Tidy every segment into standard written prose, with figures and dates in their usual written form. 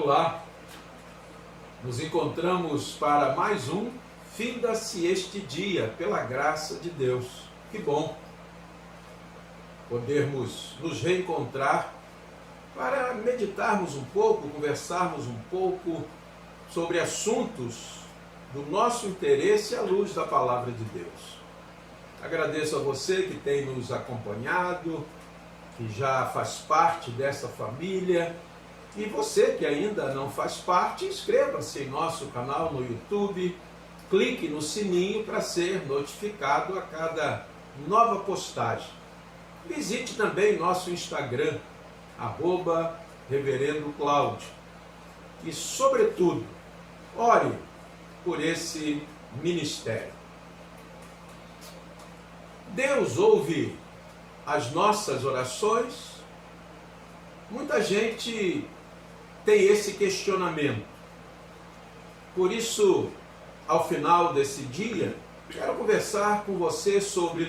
Olá, nos encontramos para mais um Finda-se este dia, pela graça de Deus. Que bom podermos nos reencontrar para meditarmos um pouco, conversarmos um pouco sobre assuntos do nosso interesse à luz da Palavra de Deus. Agradeço a você que tem nos acompanhado, que já faz parte dessa família, e você que ainda não faz parte, inscreva-se em nosso canal no YouTube, clique no sininho para ser notificado a cada nova postagem. Visite também nosso Instagram, @Reverendo Cláudio. E, sobretudo, ore por esse ministério. Deus ouve as nossas orações? Muita gente tem esse questionamento. Por isso, ao final desse dia, quero conversar com você sobre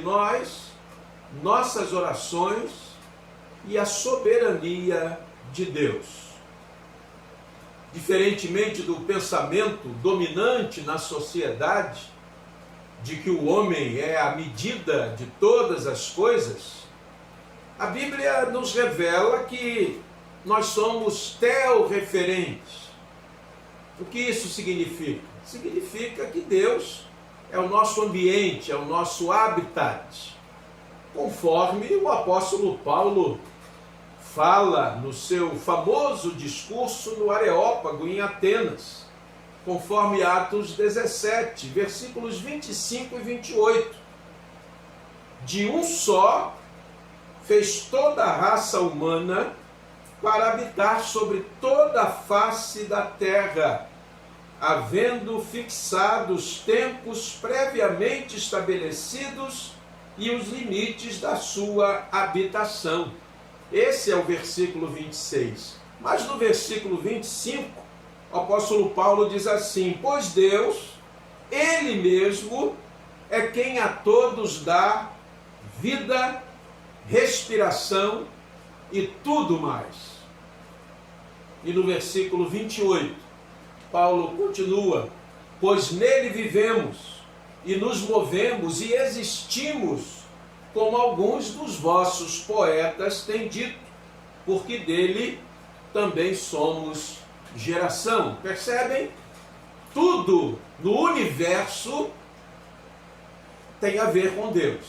nossas orações e a soberania de Deus. Diferentemente do pensamento dominante na sociedade, de que o homem é a medida de todas as coisas, a Bíblia nos revela que nós somos teorreferentes. O que isso significa? Significa que Deus é o nosso ambiente, é o nosso habitat. Conforme o apóstolo Paulo fala no seu famoso discurso no Areópago, em Atenas, conforme Atos 17, versículos 25 e 28. De um só fez toda a raça humana para habitar sobre toda a face da terra, havendo fixado os tempos previamente estabelecidos e os limites da sua habitação. Esse é o versículo 26. Mas no versículo 25, o apóstolo Paulo diz assim: pois Deus, Ele mesmo, é quem a todos dá vida, respiração e tudo mais. E no versículo 28, Paulo continua: pois nele vivemos e nos movemos e existimos, como alguns dos vossos poetas têm dito, porque dele também somos geração. Percebem? Tudo no universo tem a ver com Deus,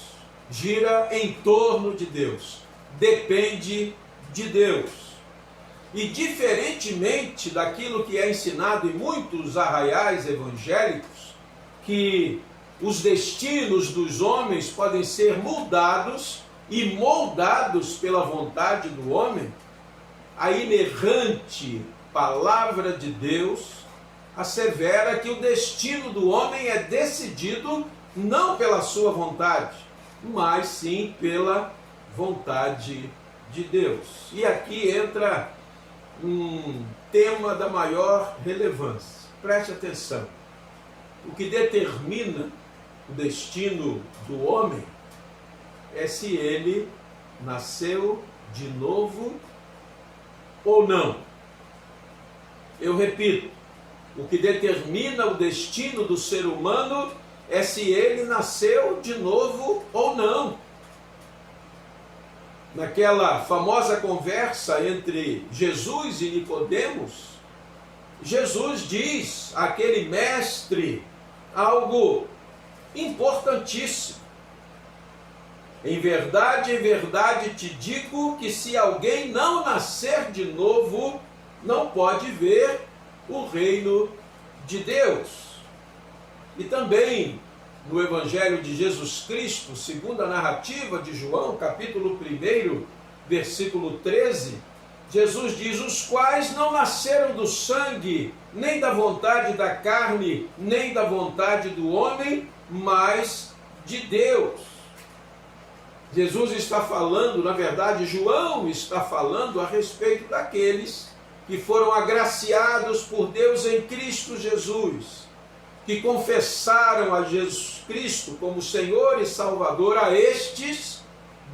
gira em torno de Deus, depende de Deus. E diferentemente daquilo que é ensinado em muitos arraiais evangélicos, que os destinos dos homens podem ser mudados e moldados pela vontade do homem, a inerrante Palavra de Deus assevera que o destino do homem é decidido não pela sua vontade, mas sim pela vontade de Deus. E aqui entra um tema da maior relevância. Preste atenção. O que determina o destino do homem é se ele nasceu de novo ou não. Eu repito, o que determina o destino do ser humano é se ele nasceu de novo ou não. Naquela famosa conversa entre Jesus e Nicodemos, Jesus diz àquele mestre algo importantíssimo. Em verdade te digo que se alguém não nascer de novo, não pode ver o reino de Deus. E também no Evangelho de Jesus Cristo, segundo a narrativa de João, capítulo 1, versículo 13, Jesus diz: os quais não nasceram do sangue, nem da vontade da carne, nem da vontade do homem, mas de Deus. Jesus está falando, na verdade, João está falando a respeito daqueles que foram agraciados por Deus em Cristo Jesus, que confessaram a Jesus Cristo como Senhor e Salvador. A estes,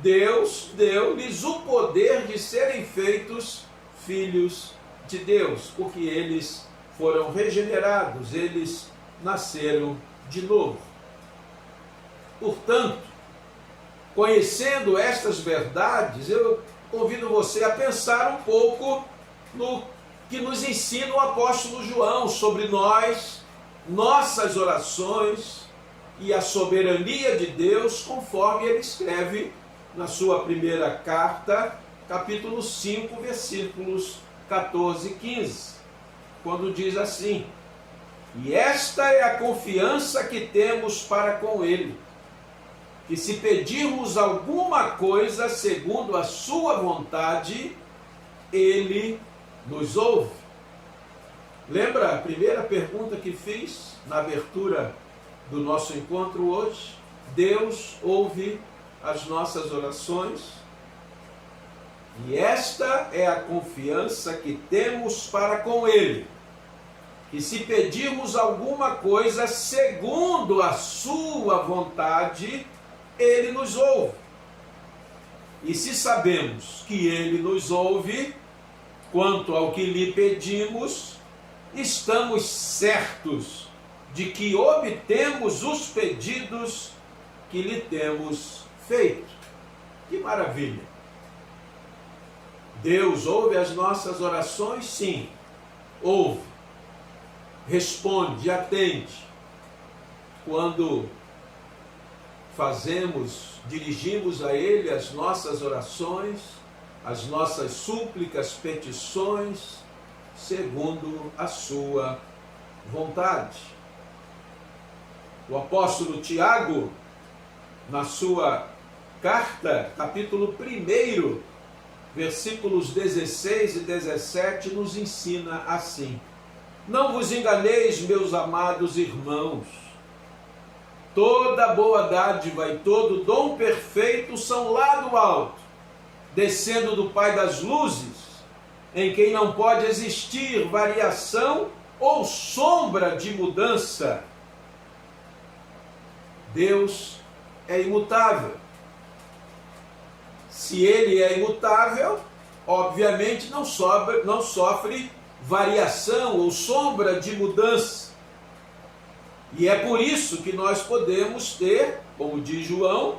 Deus deu-lhes o poder de serem feitos filhos de Deus, porque eles foram regenerados, eles nasceram de novo. Portanto, conhecendo estas verdades, eu convido você a pensar um pouco no que nos ensina o apóstolo João sobre nós, nossas orações e a soberania de Deus, conforme ele escreve na sua primeira carta, capítulo 5, versículos 14 e 15, quando diz assim: e esta é a confiança que temos para com ele, que se pedirmos alguma coisa segundo a sua vontade, ele nos ouve. Lembra a primeira pergunta que fiz na abertura do nosso encontro hoje? Deus ouve as nossas orações. E esta é a confiança que temos para com ele, que se pedirmos alguma coisa segundo a sua vontade, ele nos ouve. E se sabemos que ele nos ouve, quanto ao que lhe pedimos, estamos certos de que obtemos os pedidos que lhe temos feito. Que maravilha! Deus ouve as nossas orações? Sim, ouve. Responde, atende. Quando dirigimos a Ele as nossas orações, as nossas súplicas, petições, segundo a sua vontade. O apóstolo Tiago, na sua carta, capítulo 1, versículos 16 e 17, nos ensina assim: não vos enganeis, meus amados irmãos, toda boa dádiva e todo dom perfeito são lá do alto, descendo do Pai das luzes, em quem não pode existir variação ou sombra de mudança. Deus é imutável. Se ele é imutável, obviamente não sofre variação ou sombra de mudança. E é por isso que nós podemos ter, como diz João,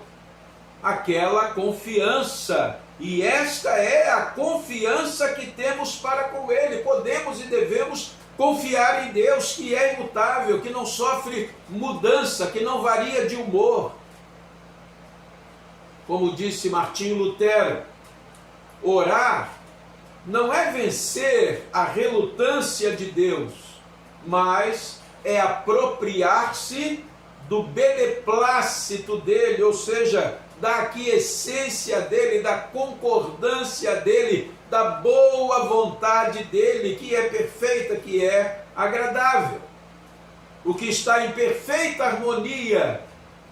aquela confiança. E esta é a confiança que temos para com ele. Podemos e devemos confiar em Deus, que é imutável, que não sofre mudança, que não varia de humor. Como disse Martinho Lutero, orar não é vencer a relutância de Deus, mas é apropriar-se do beneplácito dele, ou seja, da aquiescência dele, da concordância dele, da boa vontade dele, que é perfeita, que é agradável. O que está em perfeita harmonia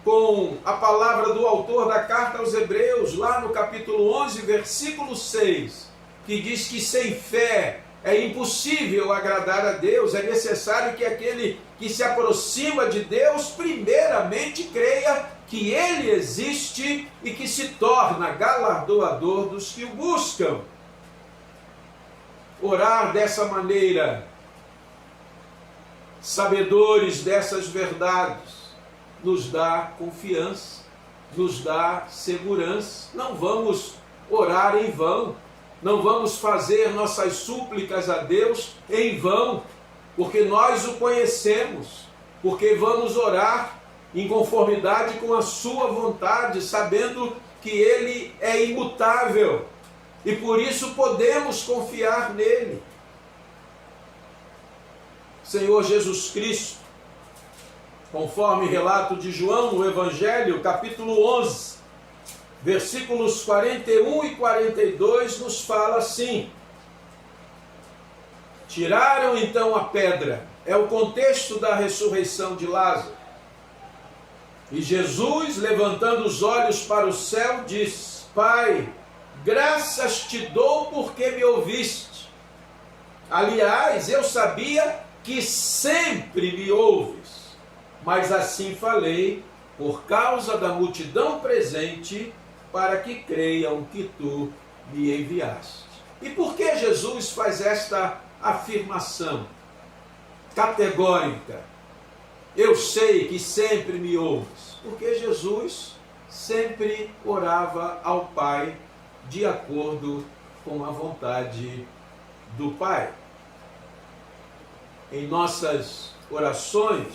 com a palavra do autor da carta aos Hebreus, lá no capítulo 11, versículo 6, que diz que sem fé é impossível agradar a Deus, é necessário que aquele que se aproxima de Deus, primeiramente creia que Ele existe e que se torna galardoador dos que o buscam. Orar dessa maneira, sabedores dessas verdades, nos dá confiança, nos dá segurança. Não vamos orar em vão, não vamos fazer nossas súplicas a Deus em vão, porque nós o conhecemos, porque vamos orar em conformidade com a sua vontade, sabendo que Ele é imutável, e por isso podemos confiar nele. Senhor Jesus Cristo, conforme relato de João no Evangelho, capítulo 11, versículos 41 e 42, nos fala assim: tiraram então a pedra, é o contexto da ressurreição de Lázaro. E Jesus, levantando os olhos para o céu, disse: Pai, graças te dou porque me ouviste. Aliás, eu sabia que sempre me ouves, mas assim falei por causa da multidão presente, para que creiam que tu me enviaste. E por que Jesus faz esta afirmação categórica: eu sei que sempre me ouves, porque Jesus sempre orava ao Pai de acordo com a vontade do Pai. Em nossas orações,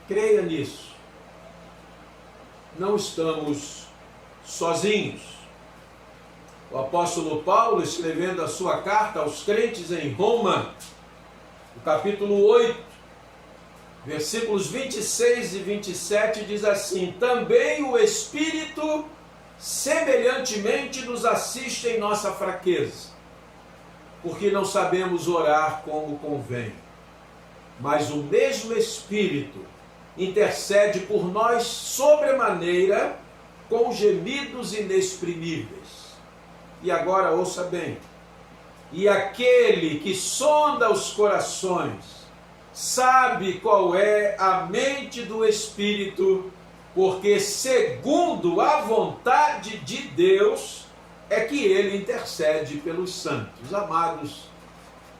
creia nisso, não estamos sozinhos. O apóstolo Paulo, escrevendo a sua carta aos crentes em Roma, no capítulo 8, versículos 26 e 27, diz assim: também o Espírito semelhantemente nos assiste em nossa fraqueza, porque não sabemos orar como convém, mas o mesmo Espírito intercede por nós sobremaneira com gemidos inexprimíveis. E agora ouça bem: e aquele que sonda os corações sabe qual é a mente do Espírito, porque segundo a vontade de Deus é que ele intercede pelos santos. Amados,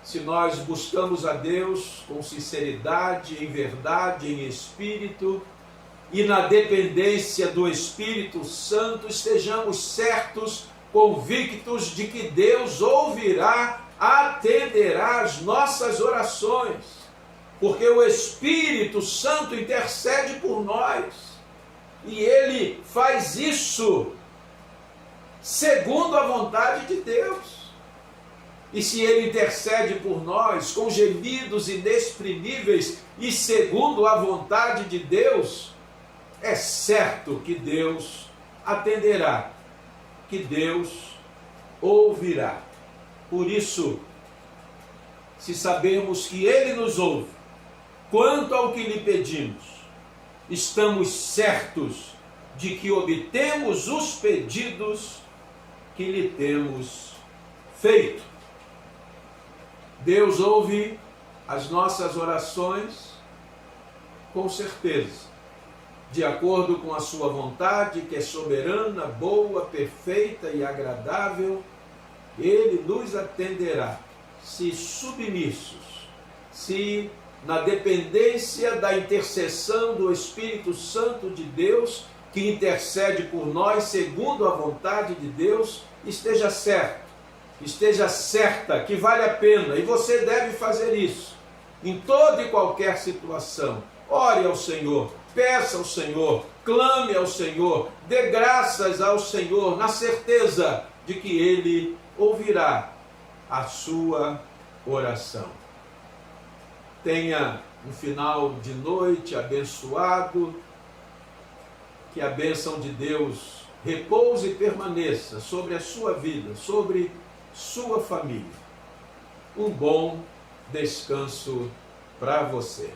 se nós buscamos a Deus com sinceridade, em verdade, em espírito, e na dependência do Espírito Santo, estejamos certos, convictos de que Deus ouvirá, atenderá às nossas orações, porque o Espírito Santo intercede por nós, e Ele faz isso segundo a vontade de Deus. E se Ele intercede por nós com gemidos inexprimíveis e segundo a vontade de Deus, é certo que Deus atenderá, que Deus ouvirá. Por isso, se sabemos que Ele nos ouve, quanto ao que lhe pedimos, estamos certos de que obtemos os pedidos que lhe temos feito. Deus ouve as nossas orações com certeza, de acordo com a sua vontade, que é soberana, boa, perfeita e agradável. Ele nos atenderá, se submissos, se na dependência da intercessão do Espírito Santo de Deus, que intercede por nós segundo a vontade de Deus, esteja certo, esteja certa que vale a pena, e você deve fazer isso em toda e qualquer situação. Ore ao Senhor, peça ao Senhor, clame ao Senhor, dê graças ao Senhor, na certeza de que Ele ouvirá a sua oração. Tenha um final de noite abençoado, que a bênção de Deus repouse e permaneça sobre a sua vida, sobre sua família. Um bom descanso para você.